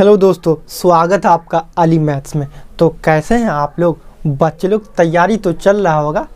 Hello दोस्तों, स्वागत है आपका अली मैथ्स में। तो कैसे हैं आप लोग? बच्चे लोग तैयारी तो चल रहा होगा।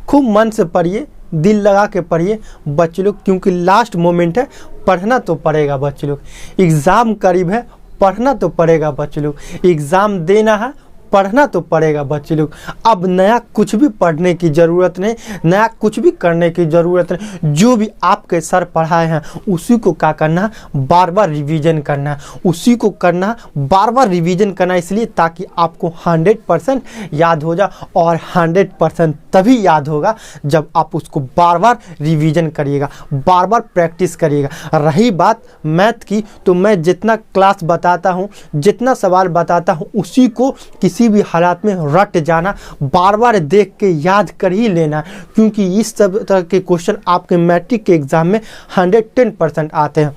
खूब मन से पढ़िए, दिल लगा के पढ़िए बच्चे लोग, क्योंकि लास्ट मोमेंट है। पढ़ना तो पड़ेगा बच्चे लोग, एग्ज़ाम करीब है, पढ़ना तो पड़ेगा बच्चे लोग। एग्ज़ाम देना है, पढ़ना तो पड़ेगा बच्चे लोग। अब नया कुछ भी पढ़ने की ज़रूरत नहीं, नया कुछ भी करने की ज़रूरत नहीं। जो भी आपके सर पढ़ाए हैं उसी को क्या करना है, बार बार रिवीजन करना है, उसी को करना, बार बार रिवीजन करना, इसलिए ताकि आपको 100% याद हो जाए। और 100% तभी याद होगा जब आप उसको बार बार रिवीजन करिएगा, बार बार प्रैक्टिस करिएगा। रही बात मैथ की, तो मैं जितना क्लास बताता हूँ, जितना सवाल बताता हूँ, उसी को किसी भी हालात में रट जाना, बार बार देख के याद कर ही लेना, क्योंकि इस सब तरह के क्वेश्चन आपके मैट्रिक के एग्जाम में 110% आते हैं।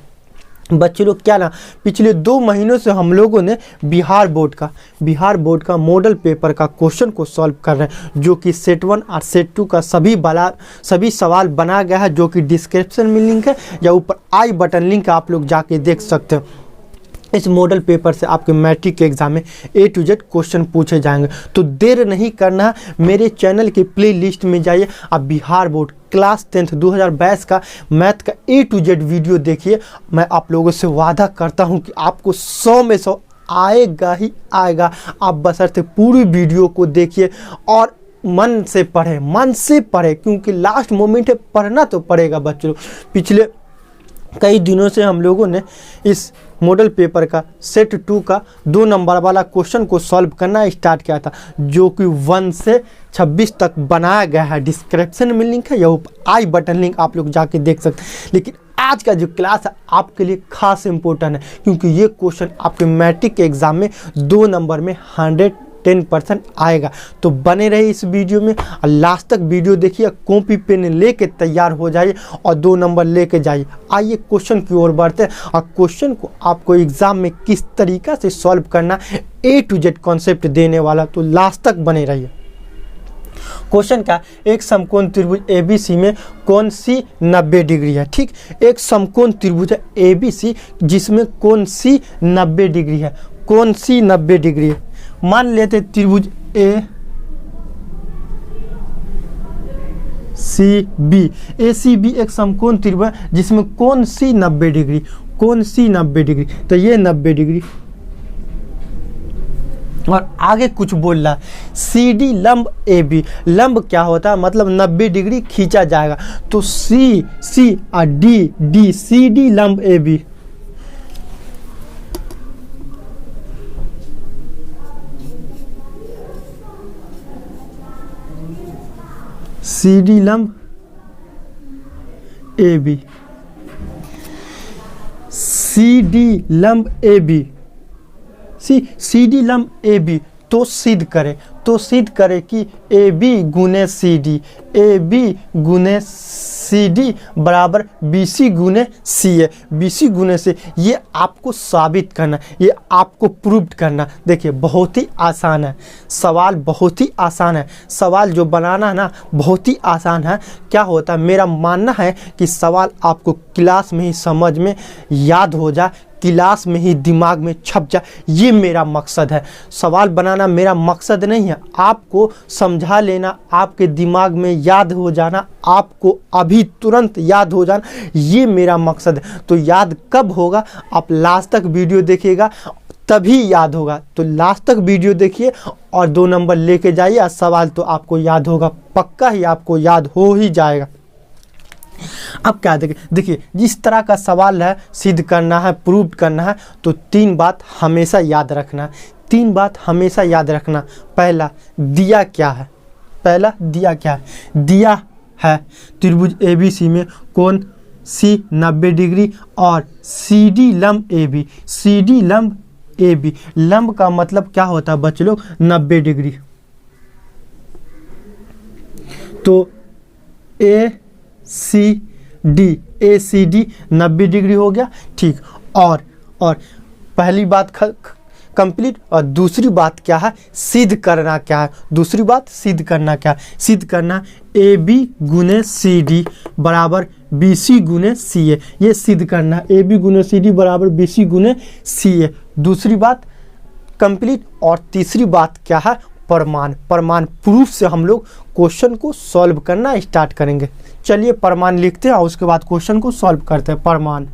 बच्चे लोग क्या ना, पिछले 2 महीनों से हम लोगों ने बिहार बोर्ड का मॉडल पेपर का क्वेश्चन को सॉल्व कर रहे हैं, जो कि सेट 1 और सेट 2 का सभी सवाल बना गया है, जो कि डिस्क्रिप्शन में लिंक है या ऊपर आई बटन लिंक है, आप लोग जाके देख सकते हो। इस मॉडल पेपर से आपके मैट्रिक के एग्जाम में A to Z क्वेश्चन पूछे जाएंगे। तो देर नहीं करना है, मेरे चैनल के प्ले लिस्ट में जाइए, आप बिहार बोर्ड क्लास 10th 2022 का मैथ का A to Z वीडियो देखिए। मैं आप लोगों से वादा करता हूं कि आपको 100 में 100 आएगा ही आएगा। आप बशर्ते पूरी वीडियो को देखिए और मन से पढ़े, क्योंकि लास्ट मोमेंट है, पढ़ना तो पड़ेगा बच्चों। पिछले कई दिनों से हम लोगों ने इस मॉडल पेपर का सेट 2 का 2 नंबर वाला क्वेश्चन को सॉल्व करना स्टार्ट किया था, जो कि 1 से 26 तक बनाया गया है। डिस्क्रिप्शन में लिंक है या आई बटन लिंक, आप लोग जाके देख सकते हैं। लेकिन आज का जो क्लास है आपके लिए खास इंपॉर्टेंट है, क्योंकि ये क्वेश्चन आपके मैट्रिक के एग्जाम में 2 नंबर में 110% आएगा। तो बने रहिए इस वीडियो में और लास्ट तक वीडियो देखिए, कॉपी पेन लेके तैयार हो जाइए और 2 नंबर लेके जाइए। आइए क्वेश्चन की ओर बढ़ते हैं और क्वेश्चन को आपको एग्जाम में किस तरीका से सॉल्व करना, A to Z कॉन्सेप्ट देने वाला, तो लास्ट तक बने रहिए। क्वेश्चन का, एक समकोण त्रिभुज ABC में कोण C 90 डिग्री है। ठीक, एक समकोण त्रिभुज है ABC जिसमें कोण C 90 डिग्री है। कोण C 90 डिग्री है। मान लेते त्रिभुज ACB एक समकोण त्रिभुज है जिसमें कोण C 90 डिग्री, कोण C 90 डिग्री, तो ये 90 डिग्री। और आगे कुछ बोल रहा है, CD लंब AB। लंब क्या होता है, मतलब 90 डिग्री खींचा जाएगा, तो C और D CD लंब AB। CD लंब AB, CD लंब AB, CD लंब AB। तो सिद्ध करे कि AB गुने CD बराबर BC गुने CA। BC गुने से ये आपको साबित करना, ये आपको प्रूव करना। देखिए बहुत ही आसान है सवाल, बहुत ही आसान है सवाल। जो बनाना है ना, बहुत ही आसान है। क्या होता है, मेरा मानना है कि सवाल आपको क्लास में ही समझ में याद हो जाए, क्लास में ही दिमाग में छप जाए, ये मेरा मकसद है। सवाल बनाना मेरा मकसद नहीं है, आपको समझा लेना, आपके दिमाग में याद हो जाना, आपको अभी तुरंत याद हो जाना, ये मेरा मकसद है। तो याद कब होगा, आप लास्ट तक वीडियो देखिएगा तभी याद होगा। तो लास्ट तक वीडियो देखिए और 2 नंबर लेके जाइए और सवाल तो आपको याद होगा, पक्का ही आपको याद हो ही जाएगा। अब क्या देखिए जिस तरह का सवाल है, सिद्ध करना है, प्रूव करना है, तो 3 बात हमेशा याद रखना। 3 बात हमेशा याद रखना। पहला, दिया क्या है, दिया है त्रिभुज ABC में कोण C 90 डिग्री और CD लंब AB। CD लंब AB, लंब का मतलब क्या होता है बच्चे लोग, 90 डिग्री। तो ACD 90 डिग्री हो गया। ठीक, और पहली बात कंप्लीट। और दूसरी बात क्या है, सिद्ध करना क्या है, दूसरी बात सिद्ध करना क्या है, सिद्ध करना ए बी गुने सी डी बराबर बी सी गुने सी ए, ये सिद्ध करना ए बी गुने सी डी बराबर बी सी गुने सी ए, दूसरी बात कंप्लीट। और तीसरी बात क्या है, प्रमाण। प्रमाण प्रूफ से हम लोग क्वेश्चन को सॉल्व करना स्टार्ट करेंगे। चलिए प्रमाण लिखते हैं और उसके बाद क्वेश्चन को सॉल्व करते हैं। प्रमाण,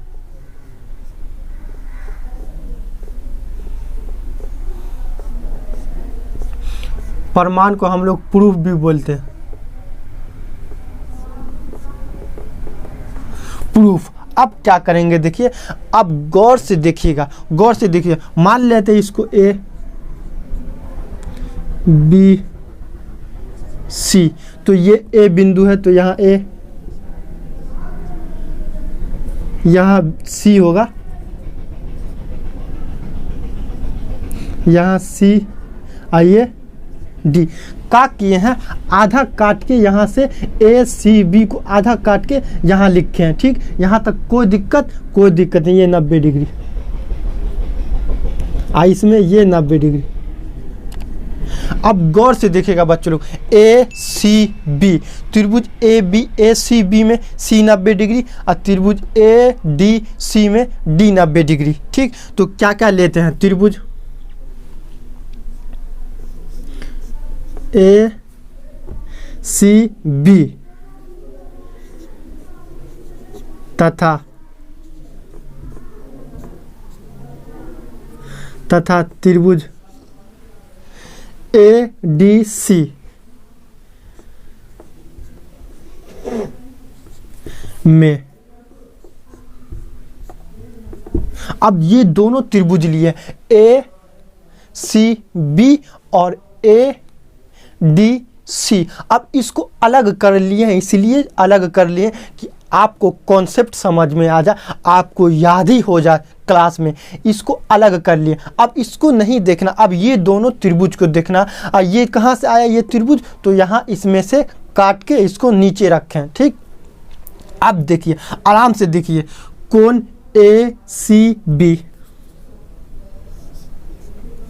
प्रमाण को हम लोग प्रूफ भी बोलते हैं। प्रूफ। अब क्या करेंगे देखिए, अब गौर से देखिएगा, गौर से देखिए। मान लेते हैं इसको ए बी सी, तो ये ए बिंदु है, तो यहाँ ए, यहाँ सी होगा, यहाँ सी, आइए डी का किए हैं, आधा काट के यहाँ से ए सी बी को आधा काट के यहाँ लिखे हैं। ठीक, यहाँ तक कोई दिक्कत नहीं। ये 90 डिग्री, इसमें ये 90 डिग्री। अब गौर से देखिएगा बच्चों लोग, ए सी बी, त्रिभुज A B A C B में सी 90 डिग्री और त्रिभुज ए डी सी में डी 90 डिग्री। ठीक, तो क्या क्या लेते हैं, त्रिभुज ए सी बी तथा त्रिभुज ए डी सी में। अब ये दोनों त्रिभुज लिए, ए सी बी और ए डी सी। अब इसको अलग कर लिए हैं, इसलिए अलग कर लिए कि आपको कॉन्सेप्ट समझ में आ जाए, आपको याद ही हो जाए क्लास में। इसको अलग कर लिए, अब इसको नहीं देखना, अब ये दोनों त्रिभुज को देखना। ये कहाँ से आया ये त्रिभुज, तो यहाँ इसमें से काट के इसको नीचे रखें। ठीक, अब देखिए आराम से देखिए, कोण ए सी बी,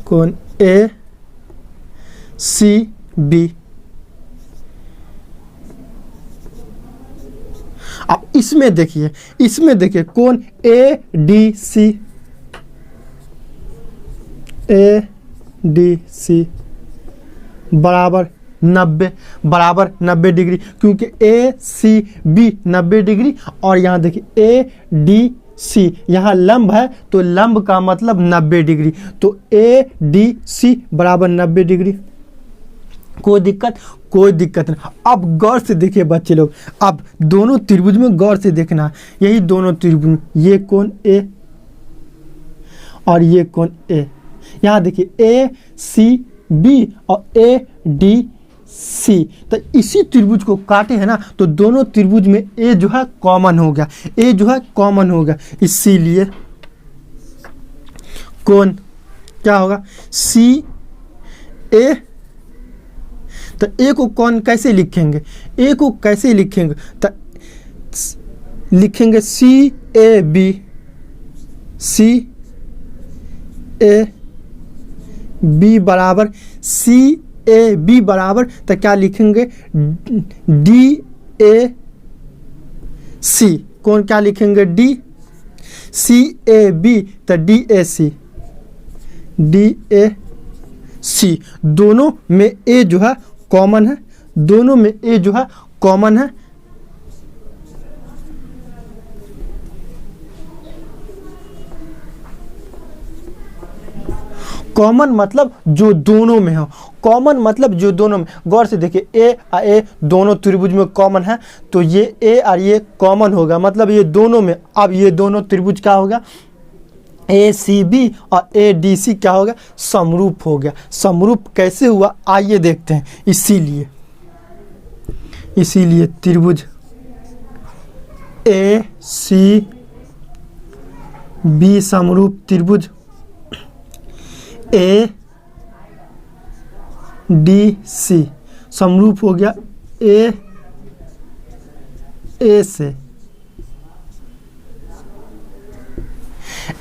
कोण ए सी बी। अब इसमें देखिए, इसमें देखिए कोण ए डी सी, ए डी सी बराबर 90 डिग्री, क्योंकि ए सी बी 90 डिग्री और यहाँ देखिए ए डी सी, यहाँ लंब है तो लंब का मतलब 90 डिग्री, तो ए डी सी बराबर 90 डिग्री। कोई दिक्कत नहीं। अब गौर से देखिए बच्चे लोग, अब दोनों त्रिभुज में गौर से देखना, यही दोनों त्रिभुज, ये कोण ए और ये कोण ए, यहाँ देखिए ए सी बी और ए डी सी, तो इसी त्रिभुज को काटे है ना, तो दोनों त्रिभुज में ए जो है कॉमन हो गया, ए जो है कॉमन हो गया, इसीलिए कोण क्या होगा, सी ए। तो ए को कौन कैसे लिखेंगे, ए को कैसे लिखेंगे, तो लिखेंगे सी A B, C A B बराबर सी ए बी बराबर, तो क्या लिखेंगे डी ए सी, कौन क्या लिखेंगे डी सी ए बी, तो D A C, D A C. दोनों में ए जो है कॉमन है, दोनों में ए जो है कॉमन है। कॉमन मतलब जो दोनों में हो, कॉमन मतलब जो दोनों में। गौर से देखिए ए और ए दोनों त्रिभुज में कॉमन है, तो ये ए और ये कॉमन होगा, मतलब ये दोनों में। अब ये दोनों त्रिभुज क्या होगा, ए सी बी और ए डी सी क्या हो गया, समरूप हो गया। समरूप कैसे हुआ आइए देखते हैं। इसीलिए त्रिभुज ए सी बी समरूप त्रिभुज ए डी सी समरूप हो गया ए से।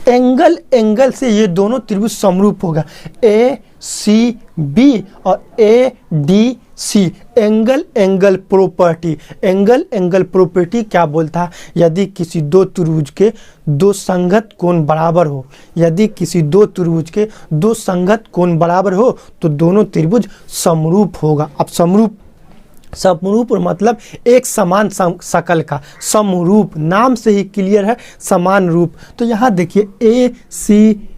एंगल एंगल से ये दोनों त्रिभुज समरूप होगा, ए सी बी और A D C. Angle angle property, angle angle property क्या बोलता है? यदि किसी दो त्रिभुज के दो संगत कोण बराबर हो, यदि किसी दो त्रिभुज के दो संगत कोण बराबर हो तो दोनों त्रिभुज समरूप होगा। अब समरूप मतलब एक समान शकल का, समरूप नाम से ही क्लियर है, समान रूप। तो यहाँ देखिए ए सी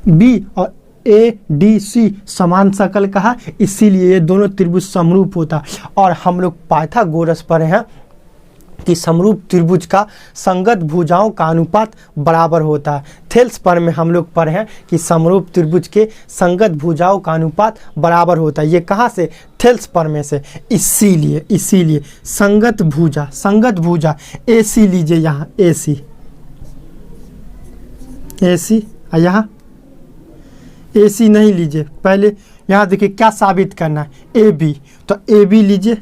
बी और ए डी सी समान शकल का है, इसीलिए ये दोनों त्रिभुज समरूप होता है। और हम लोग पाइथागोरस पढ़े हैं कि समरूप त्रिभुज का संगत भुजाओं का अनुपात बराबर होता है। थेल्स पर में हम लोग पढ़े हैं कि समरूप त्रिभुज के संगत भुजाओं का अनुपात बराबर होता है। ये कहाँ से? थेल्स पर में से। इसीलिए संगत भुजा ए सी लीजिए, यहाँ ए सी यहाँ ए सी नहीं लीजिए, पहले यहाँ देखिए क्या साबित करना है, ए बी। तो ए बी लीजिए,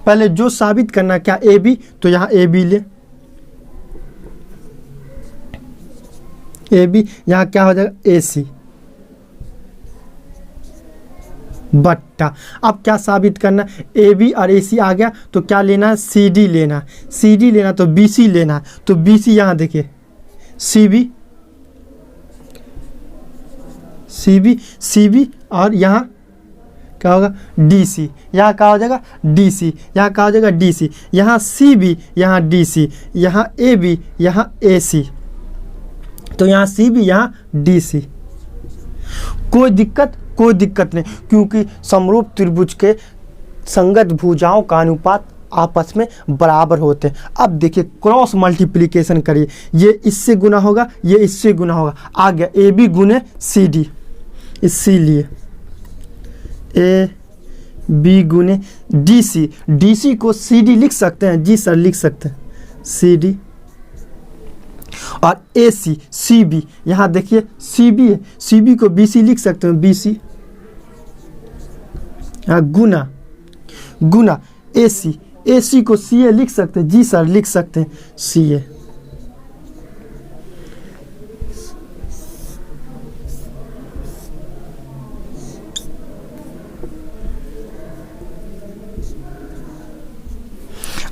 पहले जो साबित करना क्या, ए बी, तो यहाँ ए बी ले, ए बी, यहाँ क्या हो जाएगा ए सी बट्टा। अब क्या साबित करना, ए बी और ए सी आ गया तो क्या लेना है, सी डी लेना, सी डी लेना तो बी सी लेना, तो बी सी यहाँ देखिए सी बी और यहाँ क्या होगा डी सी, यहाँ क्या हो जाएगा डी सी, यहाँ क्या हो जाएगा डी सी, यहाँ सी बी, यहाँ डी सी, यहाँ ए बी, यहाँ ए सी, तो यहाँ सी बी, यहाँ डी सी। कोई दिक्कत नहीं, क्योंकि समरूप त्रिभुज के संगत भुजाओं का अनुपात आपस में बराबर होते हैं। अब देखिए क्रॉस मल्टीप्लिकेशन करिए, ये इससे गुना होगा, ये इससे गुना होगा, आ गया ए बी गुने सी डी, इसीलिए ए बी गुने डी सी, डी सी को सी डी लिख सकते हैं, जी सर लिख सकते हैं, सी डी। और ए सी सी बी, यहाँ देखिए सी बी है, सी बी को बी सी लिख सकते हैं, बी सी गुना ए सी को सी ए लिख सकते हैं, जी सर लिख सकते हैं, सी ए।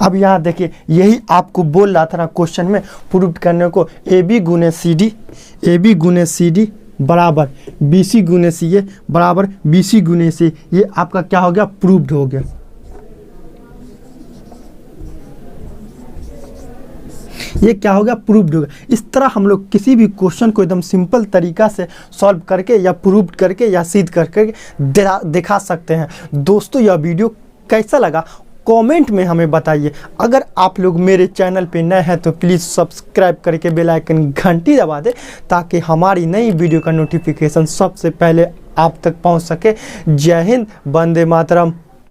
अब यहाँ देखिए यही आपको बोल रहा था ना क्वेश्चन में प्रूव करने को, ए बी गुने सी डी बराबर बी सी गुने सी ए बराबर बी सी गुने सी, ये आपका क्या हो गया, प्रूव्ड हो गया। ये क्या हो गया, प्रूव्ड हो गया। इस तरह हम लोग किसी भी क्वेश्चन को एकदम सिंपल तरीका से सॉल्व करके या प्रूव करके या सिद्ध करके दिखा सकते हैं। दोस्तों यह वीडियो कैसा लगा कमेंट में हमें बताइए। अगर आप लोग मेरे चैनल पे नए हैं तो प्लीज़ सब्सक्राइब करके बेल आइकन घंटी दबा दें, ताकि हमारी नई वीडियो का नोटिफिकेशन सबसे पहले आप तक पहुंच सके। जय हिंद, वंदे मातरम।